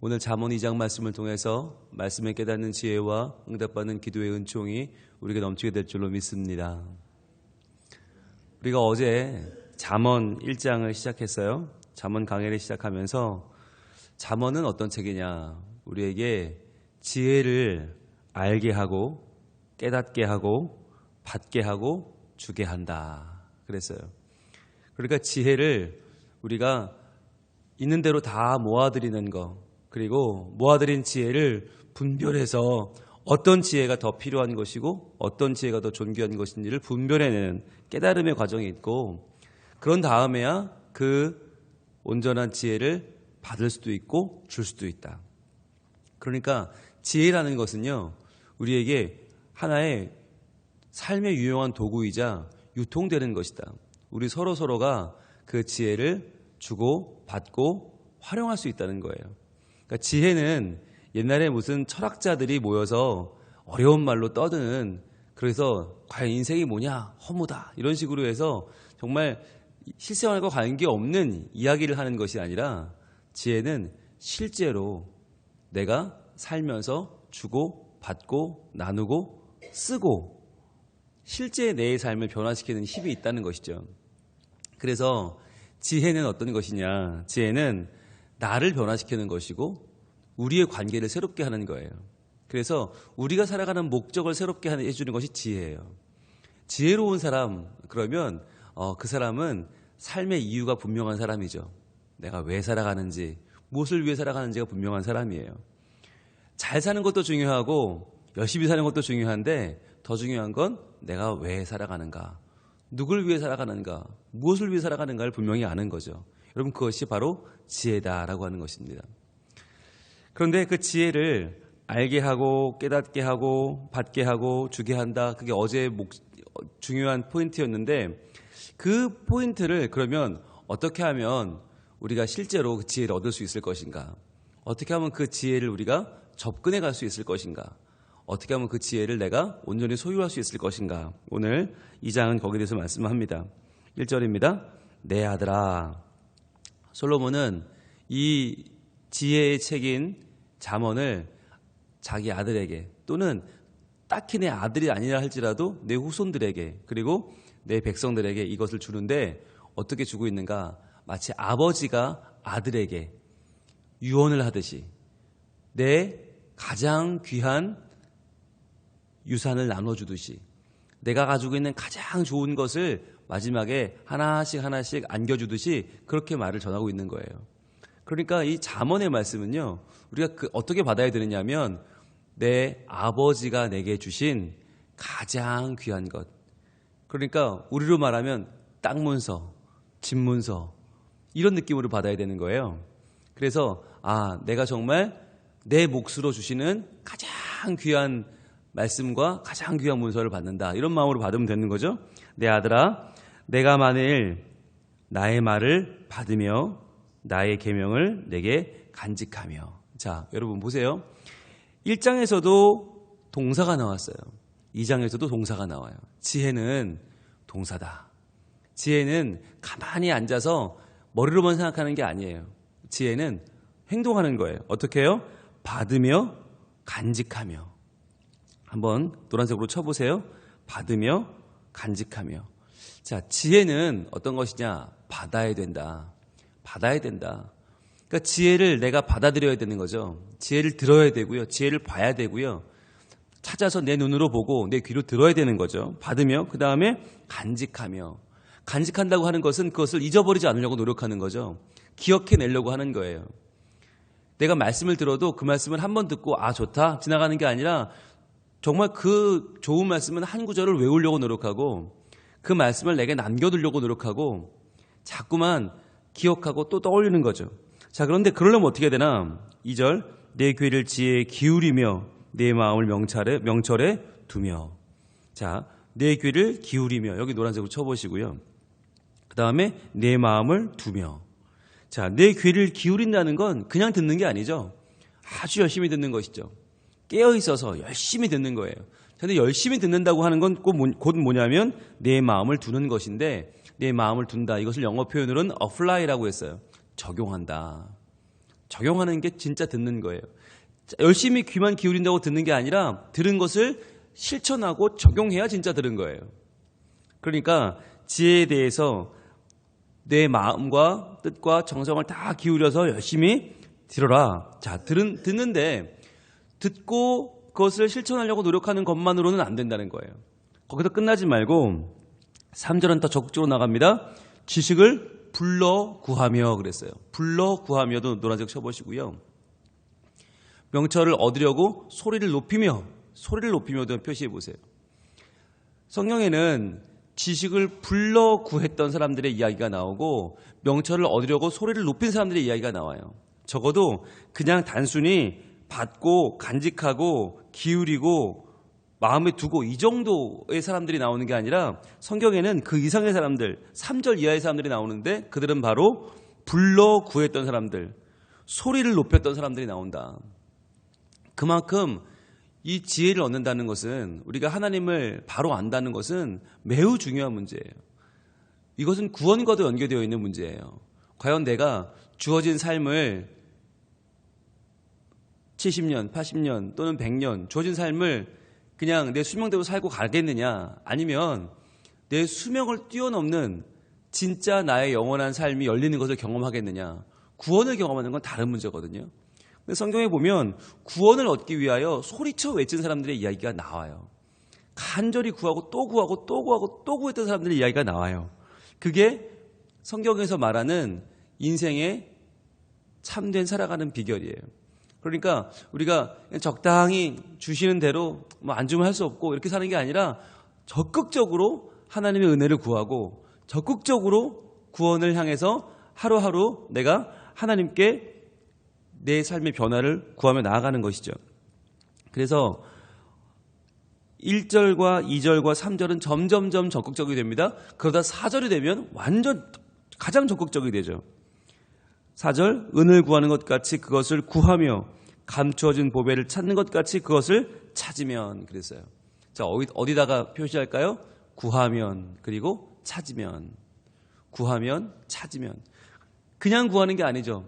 오늘 잠언 2장 말씀을 통해서 말씀을 깨닫는 지혜와 응답받는 기도의 은총이 우리에게 넘치게 될 줄로 믿습니다. 우리가 어제 잠언 1장을 시작했어요. 잠언 강해를 시작하면서 잠언은 어떤 책이냐, 우리에게 지혜를 알게 하고 깨닫게 하고 받게 하고 주게 한다 그랬어요. 그러니까 지혜를 우리가 있는 대로 다 모아드리는 거, 그리고 모아드린 지혜를 분별해서 어떤 지혜가 더 필요한 것이고 어떤 지혜가 더 존귀한 것인지를 분별해내는 깨달음의 과정이 있고, 그런 다음에야 그 온전한 지혜를 받을 수도 있고 줄 수도 있다. 그러니까 지혜라는 것은요, 우리에게 하나의 삶에 유용한 도구이자 유통되는 것이다. 우리 서로가 그 지혜를 주고 받고 활용할 수 있다는 거예요. 그러니까 지혜는 옛날에 무슨 철학자들이 모여서 어려운 말로 떠드는, 그래서 과연 인생이 뭐냐, 허무다, 이런 식으로 해서 정말 실생활과 관계없는 이야기를 하는 것이 아니라, 지혜는 실제로 내가 살면서 주고 받고 나누고 쓰고 실제 내 삶을 변화시키는 힘이 있다는 것이죠. 그래서 지혜는 어떤 것이냐, 지혜는 나를 변화시키는 것이고 우리의 관계를 새롭게 하는 거예요. 그래서 우리가 살아가는 목적을 새롭게 해주는 것이 지혜예요. 지혜로운 사람, 그러면 그 사람은 삶의 이유가 분명한 사람이죠. 내가 왜 살아가는지, 무엇을 위해 살아가는지가 분명한 사람이에요. 잘 사는 것도 중요하고 열심히 사는 것도 중요한데, 더 중요한 건 내가 왜 살아가는가, 누굴 위해 살아가는가, 무엇을 위해 살아가는가를 분명히 아는 거죠. 여러분, 그것이 바로 지혜다라고 하는 것입니다. 그런데 그 지혜를 알게 하고 깨닫게 하고 받게 하고 주게 한다, 그게 어제의 중요한 포인트였는데, 그 포인트를 그러면 어떻게 하면 우리가 실제로 그 지혜를 얻을 수 있을 것인가, 어떻게 하면 그 지혜를 우리가 접근해 갈 수 있을 것인가, 어떻게 하면 그 지혜를 내가 온전히 소유할 수 있을 것인가, 오늘 2장은 거기에 대해서 말씀합니다. 1절입니다. 내 아들아. 솔로몬은 이 지혜의 책인 잠언을 자기 아들에게, 또는 딱히 내 아들이 아니라 할지라도 내 후손들에게, 그리고 내 백성들에게 이것을 주는데, 어떻게 주고 있는가, 마치 아버지가 아들에게 유언을 하듯이 내 가장 귀한 유산을 나눠주듯이, 내가 가지고 있는 가장 좋은 것을 마지막에 하나씩 안겨주듯이 그렇게 말을 전하고 있는 거예요. 그러니까 이 잠언의 말씀은요, 우리가 어떻게 받아야 되느냐면, 내 아버지가 내게 주신 가장 귀한 것, 그러니까 우리로 말하면 땅 문서, 집 문서, 이런 느낌으로 받아야 되는 거예요. 그래서 내가 정말 내 몫으로 주시는 가장 귀한 말씀과 가장 귀한 문서를 받는다, 이런 마음으로 받으면 되는 거죠. 내 아들아, 내가 만일 나의 말을 받으며 나의 계명을 내게 간직하며. 자, 여러분 보세요. 1장에서도 동사가 나왔어요. 2장에서도 동사가 나와요. 지혜는 동사다. 지혜는 가만히 앉아서 머리로만 생각하는 게 아니에요. 지혜는 행동하는 거예요. 어떻게 해요? 받으며 간직하며. 한번 노란색으로 쳐보세요. 받으며 간직하며. 자, 지혜는 어떤 것이냐? 받아야 된다. 받아야 된다. 그러니까 지혜를 내가 받아들여야 되는 거죠. 지혜를 들어야 되고요. 지혜를 봐야 되고요. 찾아서 내 눈으로 보고 내 귀로 들어야 되는 거죠. 받으며, 그 다음에 간직하며. 간직한다고 하는 것은 그것을 잊어버리지 않으려고 노력하는 거죠. 기억해내려고 하는 거예요. 내가 말씀을 들어도 그 말씀을 한 번 듣고 좋다 지나가는 게 아니라, 정말 그 좋은 말씀은 한 구절을 외우려고 노력하고, 그 말씀을 내게 남겨두려고 노력하고, 자꾸만 기억하고 또 떠올리는 거죠. 자, 그런데 그러려면 어떻게 해야 되나? 2절, 내 귀를 지혜에 기울이며 내 마음을 명철에 두며. 자, 내 귀를 기울이며, 여기 노란색으로 쳐보시고요. 그 다음에 내 마음을 두며. 자, 내 귀를 기울인다는 건 그냥 듣는 게 아니죠. 아주 열심히 듣는 것이죠. 깨어있어서 열심히 듣는 거예요. 근데 열심히 듣는다고 하는 건 곧 뭐냐면 내 마음을 두는 것인데, 내 마음을 둔다, 이것을 영어 표현으로는 apply라고 했어요. 적용한다. 적용하는 게 진짜 듣는 거예요. 열심히 귀만 기울인다고 듣는 게 아니라 들은 것을 실천하고 적용해야 진짜 들은 거예요. 그러니까 지혜에 대해서 내 마음과 뜻과 정성을 다 기울여서 열심히 들어라. 자, 듣는데 듣고 그것을 실천하려고 노력하는 것만으로는 안 된다는 거예요. 거기서 끝나지 말고 3절은 더 적극적으로 나갑니다. 지식을 불러 구하며 그랬어요. 불러 구하며도 노란색 쳐보시고요. 명철을 얻으려고 소리를 높이며도 표시해 보세요. 성경에는 지식을 불러 구했던 사람들의 이야기가 나오고 명철을 얻으려고 소리를 높인 사람들의 이야기가 나와요. 적어도 그냥 단순히 받고 간직하고 기울이고 마음에 두고 이 정도의 사람들이 나오는 게 아니라 성경에는 그 이상의 사람들, 3절 이하의 사람들이 나오는데 그들은 바로 불러 구했던 사람들, 소리를 높였던 사람들이 나온다. 그만큼 이 지혜를 얻는다는 것은, 우리가 하나님을 바로 안다는 것은 매우 중요한 문제예요. 이것은 구원과도 연계되어 있는 문제예요. 과연 내가 주어진 삶을 70년, 80년 또는 100년 주어진 삶을 그냥 내 수명대로 살고 가겠느냐, 아니면 내 수명을 뛰어넘는 진짜 나의 영원한 삶이 열리는 것을 경험하겠느냐. 구원을 경험하는 건 다른 문제거든요. 근데 성경에 보면 구원을 얻기 위하여 소리쳐 외친 사람들의 이야기가 나와요. 간절히 구하고 또 구하고 또 구하고 또 구했던 사람들의 이야기가 나와요. 그게 성경에서 말하는 인생의 참된 살아가는 비결이에요. 그러니까 우리가 적당히 주시는 대로 뭐 안 주면 할 수 없고 이렇게 사는 게 아니라 적극적으로 하나님의 은혜를 구하고 적극적으로 구원을 향해서 하루하루 내가 하나님께 내 삶의 변화를 구하며 나아가는 것이죠. 그래서 1절과 2절과 3절은 점점점 적극적이 됩니다. 그러다 4절이 되면 완전 가장 적극적이 되죠. 4절, 은을 구하는 것 같이 그것을 구하며 감추어진 보배를 찾는 것 같이 그것을 찾으면 그랬어요. 자, 어디다가 표시할까요? 구하면, 그리고 찾으면. 구하면, 찾으면. 그냥 구하는 게 아니죠.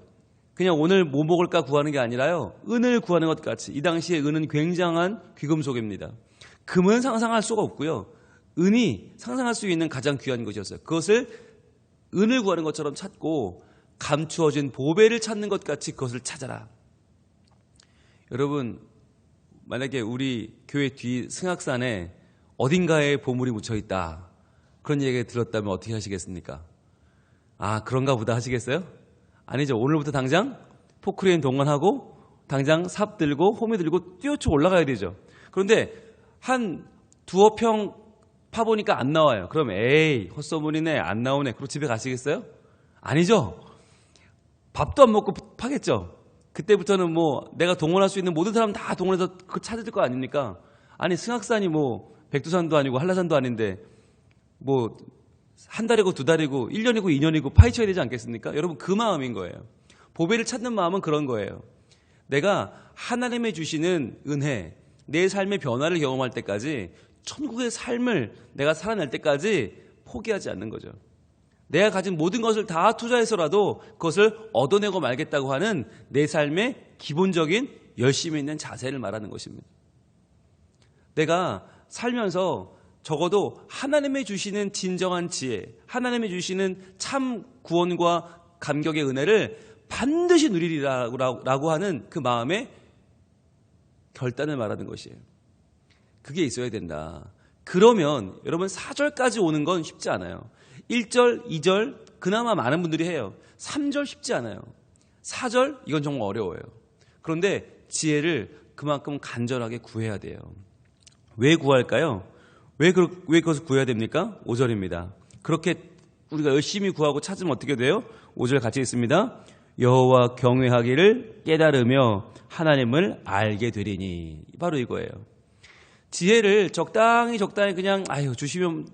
그냥 오늘 뭐 먹을까 구하는 게 아니라요. 은을 구하는 것 같이. 이 당시에 은은 굉장한 귀금속입니다. 금은 상상할 수가 없고요. 은이 상상할 수 있는 가장 귀한 것이었어요. 그것을 은을 구하는 것처럼 찾고 감추어진 보배를 찾는 것 같이 그것을 찾아라. 여러분, 만약에 우리 교회 뒤 승악산에 어딘가에 보물이 묻혀 있다, 그런 얘기 들었다면 어떻게 하시겠습니까? 아, 그런가 보다 하시겠어요? 아니죠. 오늘부터 당장 포크레인 동원하고 당장 삽 들고 호미 들고 뛰어쳐 올라가야 되죠. 그런데 한 두어 평 파보니까 안 나와요. 그럼 에이, 헛소문이네, 안 나오네, 그리고 집에 가시겠어요? 아니죠. 밥도 안 먹고 파겠죠. 그때부터는 뭐 내가 동원할 수 있는 모든 사람 다 동원해서 그거 찾을 거 아닙니까? 아니, 승악산이 뭐 백두산도 아니고 한라산도 아닌데 뭐 한 달이고 두 달이고 1년이고 2년이고 파헤쳐야 되지 않겠습니까? 여러분, 그 마음인 거예요. 보배를 찾는 마음은 그런 거예요. 내가 하나님의 주시는 은혜, 내 삶의 변화를 경험할 때까지, 천국의 삶을 내가 살아낼 때까지 포기하지 않는 거죠. 내가 가진 모든 것을 다 투자해서라도 그것을 얻어내고 말겠다고 하는 내 삶의 기본적인 열심히 있는 자세를 말하는 것입니다. 내가 살면서 적어도 하나님의 주시는 진정한 지혜, 하나님의 주시는 참 구원과 감격의 은혜를 반드시 누리리라고 하는 그 마음의 결단을 말하는 것이에요. 그게 있어야 된다. 그러면 여러분, 4절까지 오는 건 쉽지 않아요. 1절, 2절 그나마 많은 분들이 해요. 3절 쉽지 않아요. 4절 이건 정말 어려워요. 그런데 지혜를 그만큼 간절하게 구해야 돼요. 왜 구할까요? 왜 그것을 구해야 됩니까? 5절입니다. 그렇게 우리가 열심히 구하고 찾으면 어떻게 돼요? 5절 같이 읽습니다. 여호와 경외하기를 깨달으며 하나님을 알게 되리니. 바로 이거예요. 지혜를 적당히 그냥 주시면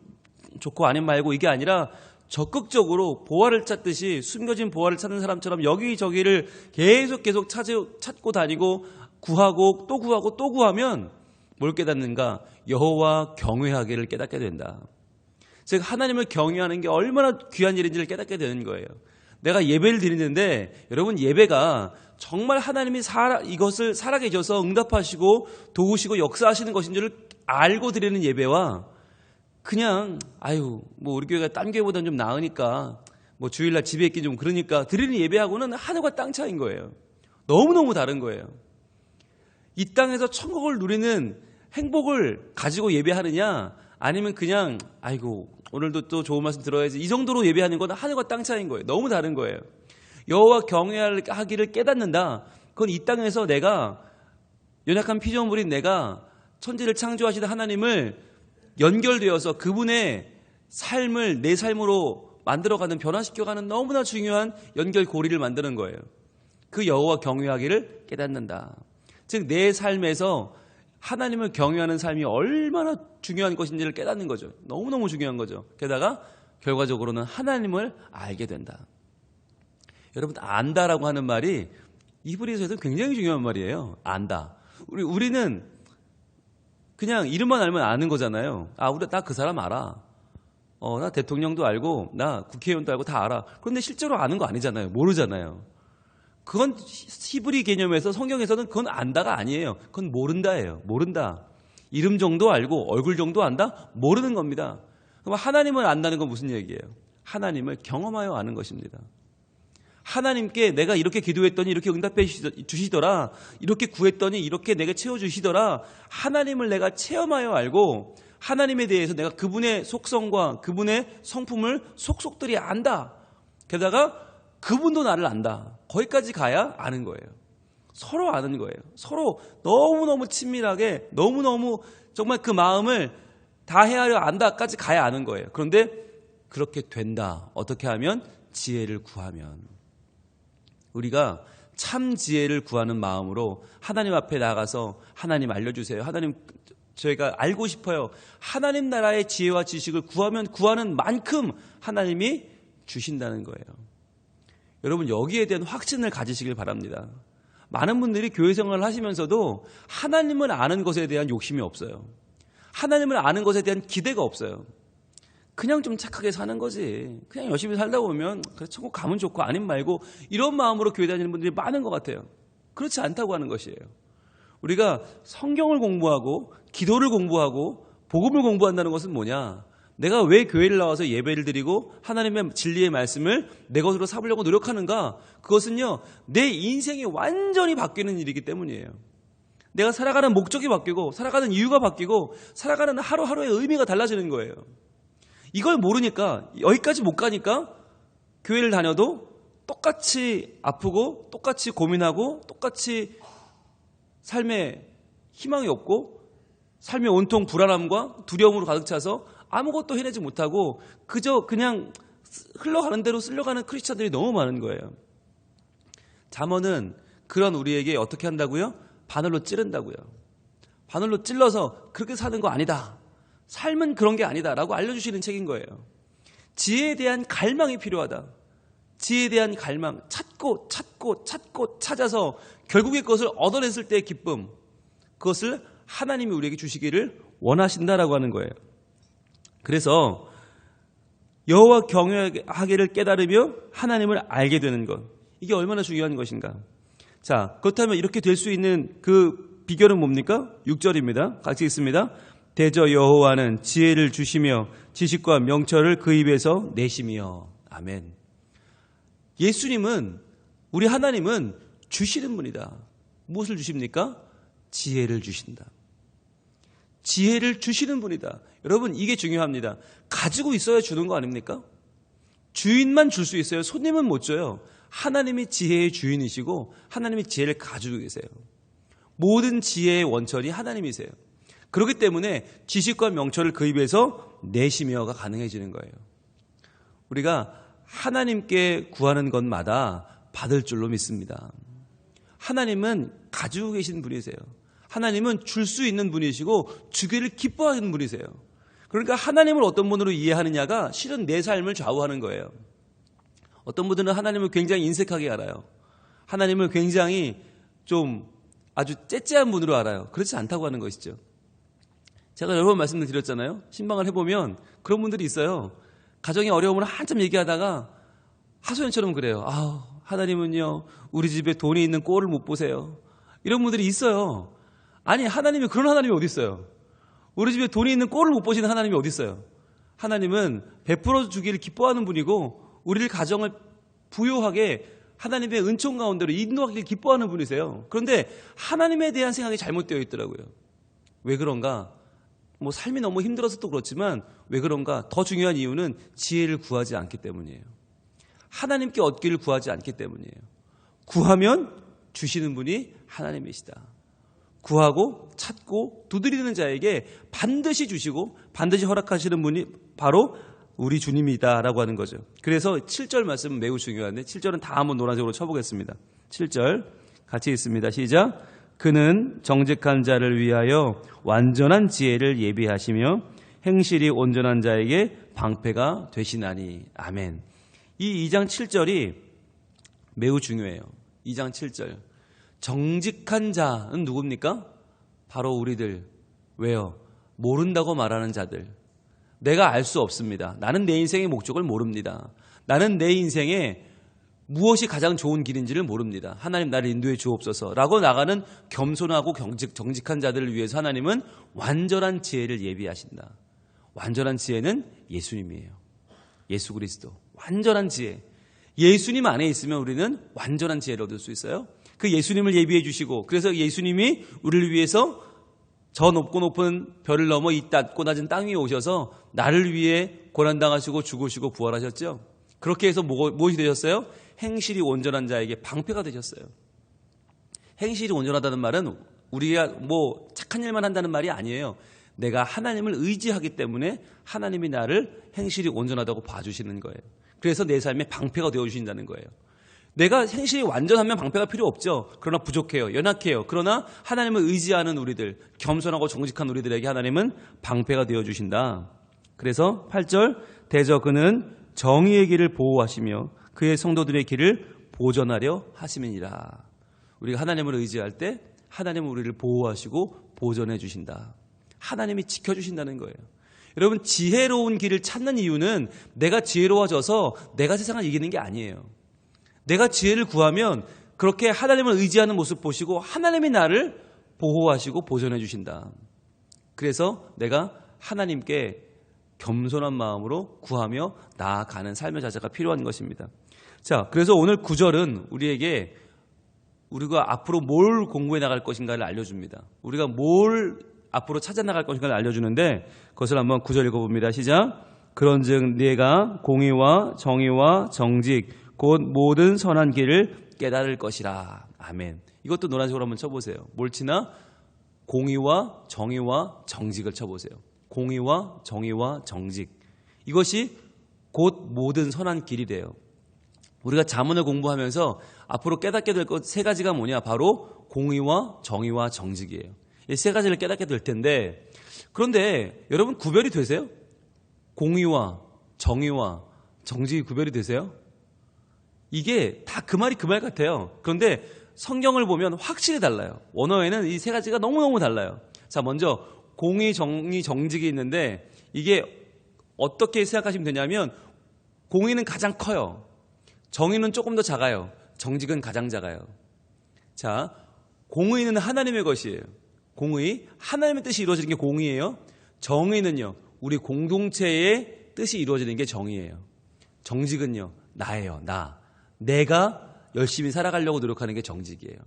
좋고 아니면 말고, 이게 아니라 적극적으로 보화를 찾듯이 숨겨진 보화를 찾는 사람처럼 여기저기를 계속 찾고 다니고 구하고 또 구하고 또 구하면 뭘 깨닫는가? 여호와 경외하기를 깨닫게 된다. 즉, 하나님을 경외하는 게 얼마나 귀한 일인지를 깨닫게 되는 거예요. 내가 예배를 드리는데 여러분 예배가 정말 하나님이 이것을 살아계셔서 응답하시고 도우시고 역사하시는 것인 줄 알고 드리는 예배와 그냥 뭐 우리 교회가 딴 교회보다는 좀 나으니까 뭐 주일날 집에 있기 좀 그러니까 드리는 예배하고는 하늘과 땅 차이인 거예요. 너무너무 다른 거예요. 이 땅에서 천국을 누리는 행복을 가지고 예배하느냐 아니면 그냥 오늘도 또 좋은 말씀 들어야지 이 정도로 예배하는 건 하늘과 땅 차이인 거예요. 너무 다른 거예요. 여호와 경외하기를 깨닫는다. 그건 이 땅에서 내가 연약한 피조물인 내가 천지를 창조하시는 하나님을 연결되어서 그분의 삶을 내 삶으로 만들어가는 변화시켜가는 너무나 중요한 연결고리를 만드는 거예요. 그 여호와 경외하기를 깨닫는다. 즉 내 삶에서 하나님을 경외하는 삶이 얼마나 중요한 것인지를 깨닫는 거죠. 너무너무 중요한 거죠. 게다가 결과적으로는 하나님을 알게 된다. 여러분 안다라고 하는 말이 이브리서에서 굉장히 중요한 말이에요. 안다. 우리는 그냥 이름만 알면 아는 거잖아요. 나 그 사람 알아. 나 대통령도 알고 나 국회의원도 알고 다 알아. 그런데 실제로 아는 거 아니잖아요. 모르잖아요. 그건 히브리 개념에서 성경에서는 그건 안다가 아니에요. 그건 모른다예요. 모른다. 이름 정도 알고 얼굴 정도 안다? 모르는 겁니다. 그럼 하나님을 안다는 건 무슨 얘기예요? 하나님을 경험하여 아는 것입니다. 하나님께 내가 이렇게 기도했더니 이렇게 응답해 주시더라. 이렇게 구했더니 이렇게 내게 채워주시더라. 하나님을 내가 체험하여 알고 하나님에 대해서 내가 그분의 속성과 그분의 성품을 속속들이 안다. 게다가 그분도 나를 안다. 거기까지 가야 아는 거예요. 서로 아는 거예요. 서로 너무너무 친밀하게 너무너무 정말 그 마음을 다 헤아려 안다까지 가야 아는 거예요. 그런데 그렇게 된다. 어떻게 하면? 지혜를 구하면. 우리가 참 지혜를 구하는 마음으로 하나님 앞에 나가서 하나님 알려주세요. 하나님 저희가 알고 싶어요. 하나님 나라의 지혜와 지식을 구하면 구하는 만큼 하나님이 주신다는 거예요. 여러분 여기에 대한 확신을 가지시길 바랍니다. 많은 분들이 교회 생활을 하시면서도 하나님을 아는 것에 대한 욕심이 없어요. 하나님을 아는 것에 대한 기대가 없어요. 그냥 좀 착하게 사는 거지. 그냥 열심히 살다 보면 그래 천국 가면 좋고 아님 말고 이런 마음으로 교회 다니는 분들이 많은 것 같아요. 그렇지 않다고 하는 것이에요. 우리가 성경을 공부하고 기도를 공부하고 복음을 공부한다는 것은 뭐냐? 내가 왜 교회를 나와서 예배를 드리고 하나님의 진리의 말씀을 내 것으로 삼으려고 노력하는가? 그것은요 내 인생이 완전히 바뀌는 일이기 때문이에요. 내가 살아가는 목적이 바뀌고 살아가는 이유가 바뀌고 살아가는 하루하루의 의미가 달라지는 거예요. 이걸 모르니까 여기까지 못 가니까 교회를 다녀도 똑같이 아프고 똑같이 고민하고 똑같이 삶에 희망이 없고 삶의 온통 불안함과 두려움으로 가득 차서 아무것도 해내지 못하고 그저 그냥 흘러가는 대로 쓸려가는 크리스찬들이 너무 많은 거예요. 잠언은 그런 우리에게 어떻게 한다고요? 바늘로 찌른다고요. 바늘로 찔러서 그렇게 사는 거 아니다. 삶은 그런 게 아니다 라고 알려주시는 책인 거예요. 지혜에 대한 갈망이 필요하다. 지혜에 대한 갈망, 찾고 찾아서 결국에 그것을 얻어냈을 때의 기쁨, 그것을 하나님이 우리에게 주시기를 원하신다라고 하는 거예요. 그래서 여호와 경외하기를 깨달으며 하나님을 알게 되는 것, 이게 얼마나 중요한 것인가. 자, 그렇다면 이렇게 될 수 있는 그 비결은 뭡니까? 6절입니다. 같이 읽습니다. 대저 여호와는 지혜를 주시며 지식과 명철을 그 입에서 내시며. 아멘. 예수님은, 우리 하나님은 주시는 분이다. 무엇을 주십니까? 지혜를 주신다. 지혜를 주시는 분이다. 여러분 이게 중요합니다. 가지고 있어야 주는 거 아닙니까? 주인만 줄 수 있어요. 손님은 못 줘요. 하나님이 지혜의 주인이시고 하나님이 지혜를 가지고 계세요. 모든 지혜의 원천이 하나님이세요. 그렇기 때문에 지식과 명철을 그 입에서 내시며가 가능해지는 거예요. 우리가 하나님께 구하는 것마다 받을 줄로 믿습니다. 하나님은 가지고 계신 분이세요. 하나님은 줄 수 있는 분이시고 주기를 기뻐하는 분이세요. 그러니까 하나님을 어떤 분으로 이해하느냐가 실은 내 삶을 좌우하는 거예요. 어떤 분들은 하나님을 굉장히 인색하게 알아요. 하나님을 굉장히 좀 아주 째째한 분으로 알아요. 그렇지 않다고 하는 것이죠. 제가 여러 번 말씀을 드렸잖아요. 신방을 해보면 그런 분들이 있어요. 가정의 어려움을 한참 얘기하다가 하소연처럼 그래요. 하나님은요, 우리 집에 돈이 있는 꼴을 못 보세요. 이런 분들이 있어요. 아니, 하나님이 그런 하나님이 어디 있어요? 우리 집에 돈이 있는 꼴을 못 보시는 하나님이 어디 있어요? 하나님은 베풀어 주기를 기뻐하는 분이고 우리를 가정을 부유하게 하나님의 은총 가운데로 인도하기를 기뻐하는 분이세요. 그런데 하나님에 대한 생각이 잘못되어 있더라고요. 왜 그런가? 뭐 삶이 너무 힘들어서 또 그렇지만 왜 그런가? 더 중요한 이유는 지혜를 구하지 않기 때문이에요. 하나님께 얻기를 구하지 않기 때문이에요. 구하면 주시는 분이 하나님이시다. 구하고 찾고 두드리는 자에게 반드시 주시고 반드시 허락하시는 분이 바로 우리 주님이다라고 하는 거죠. 그래서 7절 말씀은 매우 중요한데 7절은 다 한번 노란색으로 쳐보겠습니다. 7절 같이 읽습니다. 시작. 그는 정직한 자를 위하여 완전한 지혜를 예비하시며 행실이 온전한 자에게 방패가 되시나니. 아멘. 이 2장 7절이 매우 중요해요. 2장 7절. 정직한 자는 누굽니까? 바로 우리들. 왜요? 모른다고 말하는 자들. 내가 알 수 없습니다. 나는 내 인생의 목적을 모릅니다. 나는 내 인생에 무엇이 가장 좋은 길인지를 모릅니다. 하나님 나를 인도해 주옵소서 라고 나가는 겸손하고 정직한 자들을 위해서 하나님은 완전한 지혜를 예비하신다. 완전한 지혜는 예수님이에요. 예수 그리스도. 완전한 지혜. 예수님 안에 있으면 우리는 완전한 지혜를 얻을 수 있어요. 그 예수님을 예비해 주시고 그래서 예수님이 우리를 위해서 저 높고 높은 별을 넘어 이 낮고 낮은 땅 위에 오셔서 나를 위해 고난당하시고 죽으시고 부활하셨죠. 그렇게 해서 무엇이 되셨어요? 행실이 온전한 자에게 방패가 되셨어요. 행실이 온전하다는 말은 우리가 뭐 착한 일만 한다는 말이 아니에요. 내가 하나님을 의지하기 때문에 하나님이 나를 행실이 온전하다고 봐주시는 거예요. 그래서 내 삶에 방패가 되어주신다는 거예요. 내가 행실이 완전하면 방패가 필요 없죠. 그러나 부족해요. 연약해요. 그러나 하나님을 의지하는 우리들, 겸손하고 정직한 우리들에게 하나님은 방패가 되어주신다. 그래서 8절 대저 그는 정의의 길을 보호하시며 그의 성도들의 길을 보전하려 하심이니라. 우리가 하나님을 의지할 때 하나님은 우리를 보호하시고 보전해 주신다. 하나님이 지켜주신다는 거예요. 여러분 지혜로운 길을 찾는 이유는 내가 지혜로워져서 내가 세상을 이기는 게 아니에요. 내가 지혜를 구하면 그렇게 하나님을 의지하는 모습 보시고 하나님이 나를 보호하시고 보전해 주신다. 그래서 내가 하나님께 겸손한 마음으로 구하며 나아가는 삶의 자세가 필요한 것입니다. 자, 그래서 오늘 9절은 우리에게 우리가 앞으로 뭘 공부해 나갈 것인가를 알려줍니다. 우리가 뭘 앞으로 찾아 나갈 것인가를 알려주는데 그것을 한번 9절 읽어봅니다. 시작. 그런즉 네가 공의와 정의와 정직 곧 모든 선한 길을 깨달을 것이라. 아멘. 이것도 노란색으로 한번 쳐보세요. 뭘 치나? 공의와 정의와 정직을 쳐보세요. 공의와 정의와 정직. 이것이 곧 모든 선한 길이래요. 우리가 자문을 공부하면서 앞으로 깨닫게 될 것 세 가지가 뭐냐? 바로 공의와 정의와 정직이에요. 이 세 가지를 깨닫게 될 텐데 그런데 여러분 구별이 되세요? 공의와 정의와 정직이 구별이 되세요? 이게 다 그 말이 그 말 같아요. 그런데 성경을 보면 확실히 달라요. 원어에는 이 세 가지가 너무너무 달라요. 자, 먼저 공의, 정의, 정직이 있는데 이게 어떻게 생각하시면 되냐면 공의는 가장 커요. 정의는 조금 더 작아요. 정직은 가장 작아요. 자, 공의는 하나님의 것이에요. 공의, 하나님의 뜻이 이루어지는 게 공의예요. 정의는요, 우리 공동체의 뜻이 이루어지는 게 정의예요. 정직은요, 나예요. 내가 열심히 살아가려고 노력하는 게 정직이에요.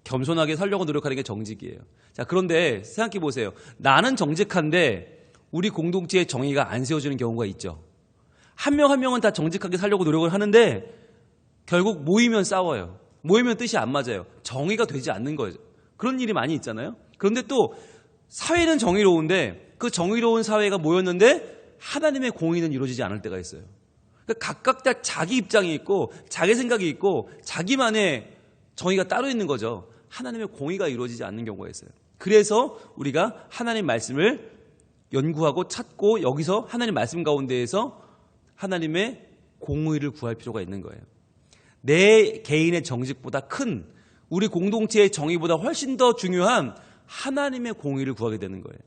겸손하게 살려고 노력하는 게 정직이에요. 자, 그런데 생각해 보세요. 나는 정직한데 우리 공동체의 정의가 안 세워지는 경우가 있죠. 한 명 한 명은 다 정직하게 살려고 노력을 하는데 결국 모이면 싸워요. 모이면 뜻이 안 맞아요. 정의가 되지 않는 거죠. 그런 일이 많이 있잖아요. 그런데 또 사회는 정의로운데 그 정의로운 사회가 모였는데 하나님의 공의는 이루어지지 않을 때가 있어요. 그러니까 각각 다 자기 입장이 있고 자기 생각이 있고 자기만의 정의가 따로 있는 거죠. 하나님의 공의가 이루어지지 않는 경우가 있어요. 그래서 우리가 하나님 말씀을 연구하고 찾고 여기서 하나님 말씀 가운데에서 하나님의 공의를 구할 필요가 있는 거예요. 내 개인의 정직보다 큰 우리 공동체의 정의보다 훨씬 더 중요한 하나님의 공의를 구하게 되는 거예요.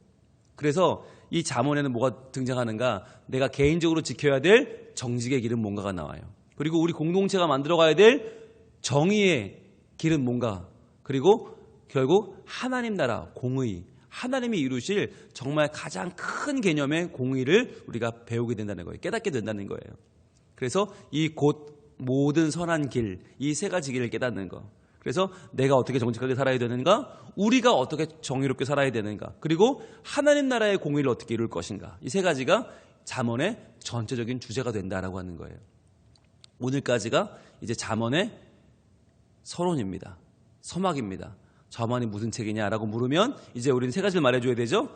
그래서 이 잠언에는 뭐가 등장하는가? 내가 개인적으로 지켜야 될 정직의 길은 뭔가가 나와요. 그리고 우리 공동체가 만들어가야 될 정의의 길은 뭔가, 그리고 결국 하나님 나라 공의, 하나님이 이루실 정말 가장 큰 개념의 공의를 우리가 배우게 된다는 거예요. 깨닫게 된다는 거예요. 그래서 이 곧 모든 선한 길, 이 세 가지 길을 깨닫는 거. 그래서 내가 어떻게 정직하게 살아야 되는가, 우리가 어떻게 정의롭게 살아야 되는가, 그리고 하나님 나라의 공의를 어떻게 이룰 것인가, 이 세 가지가 잠언의 전체적인 주제가 된다라고 하는 거예요. 오늘까지가 이제 잠언의 서론입니다. 서막입니다. 잠언이 무슨 책이냐라고 물으면 이제 우리는 세 가지를 말해줘야 되죠.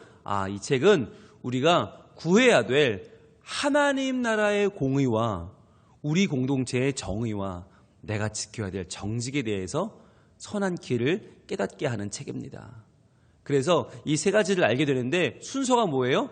이 책은 우리가 구해야 될 하나님 나라의 공의와 우리 공동체의 정의와 내가 지켜야 될 정직에 대해서 선한 길을 깨닫게 하는 책입니다. 그래서 이 세 가지를 알게 되는데 순서가 뭐예요?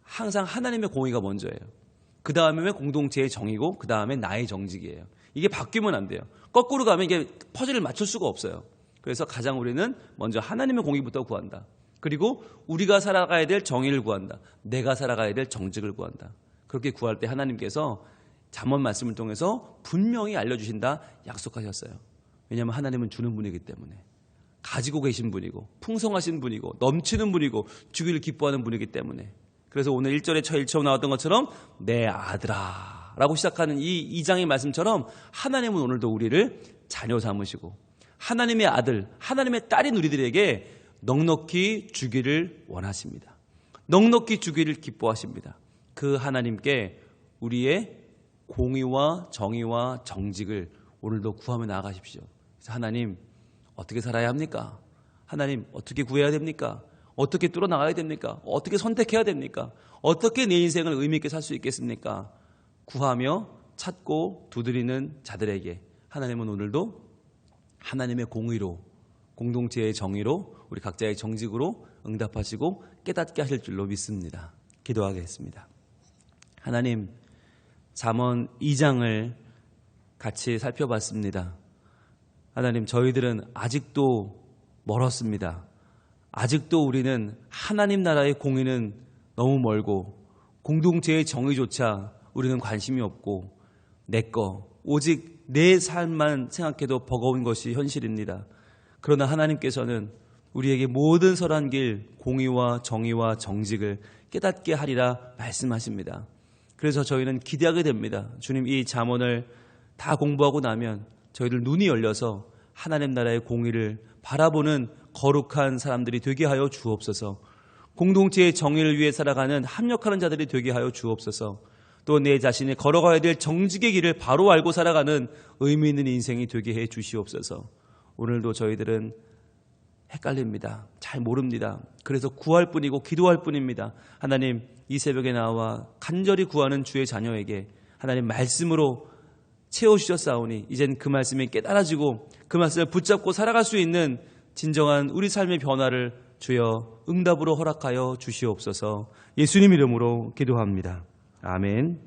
항상 하나님의 공의가 먼저예요. 그 다음에 공동체의 정의고 그 다음에 나의 정직이에요. 이게 바뀌면 안 돼요. 거꾸로 가면 이게 퍼즐을 맞출 수가 없어요. 그래서 가장 우리는 먼저 하나님의 공의부터 구한다. 그리고 우리가 살아가야 될 정의를 구한다. 내가 살아가야 될 정직을 구한다. 그렇게 구할 때 하나님께서 잠언 말씀을 통해서 분명히 알려주신다 약속하셨어요. 왜냐하면 하나님은 주는 분이기 때문에, 가지고 계신 분이고 풍성하신 분이고 넘치는 분이고 주기를 기뻐하는 분이기 때문에. 그래서 오늘 1절에 처음 나왔던 것처럼 내 아들아 라고 시작하는 이 2장의 말씀처럼 하나님은 오늘도 우리를 자녀 삼으시고 하나님의 아들, 하나님의 딸인 우리들에게 넉넉히 주기를 원하십니다. 넉넉히 주기를 기뻐하십니다. 그 하나님께 우리의 공의와 정의와 정직을 오늘도 구하며 나아가십시오. 그래서 하나님 어떻게 살아야 합니까? 하나님 어떻게 구해야 됩니까? 어떻게 뚫어나가야 됩니까? 어떻게 선택해야 됩니까? 어떻게 내 인생을 의미 있게 살 수 있겠습니까? 구하며 찾고 두드리는 자들에게 하나님은 오늘도 하나님의 공의로, 공동체의 정의로, 우리 각자의 정직으로 응답하시고 깨닫게 하실 줄로 믿습니다. 기도하겠습니다. 하나님, 잠언 2장을 같이 살펴봤습니다. 하나님, 저희들은 아직도 멀었습니다. 아직도 우리는 하나님 나라의 공의는 너무 멀고 공동체의 정의조차 우리는 관심이 없고 내 거, 오직 내 삶만 생각해도 버거운 것이 현실입니다. 그러나 하나님께서는 우리에게 모든 선한 길, 공의와 정의와 정직을 깨닫게 하리라 말씀하십니다. 그래서 저희는 기대하게 됩니다. 주님, 이 잠언을 다 공부하고 나면 저희들 눈이 열려서 하나님 나라의 공의를 바라보는 거룩한 사람들이 되게 하여 주옵소서. 공동체의 정의를 위해 살아가는 합력하는 자들이 되게 하여 주옵소서. 또 내 자신이 걸어가야 될 정직의 길을 바로 알고 살아가는 의미 있는 인생이 되게 해 주시옵소서. 오늘도 저희들은 헷갈립니다. 잘 모릅니다. 그래서 구할 뿐이고 기도할 뿐입니다. 하나님, 이 새벽에 나와 간절히 구하는 주의 자녀에게 하나님 말씀으로 채워주셨사오니 이젠 그 말씀이 깨달아지고 그 말씀을 붙잡고 살아갈 수 있는 진정한 우리 삶의 변화를 주여 응답으로 허락하여 주시옵소서. 예수님 이름으로 기도합니다. 아멘.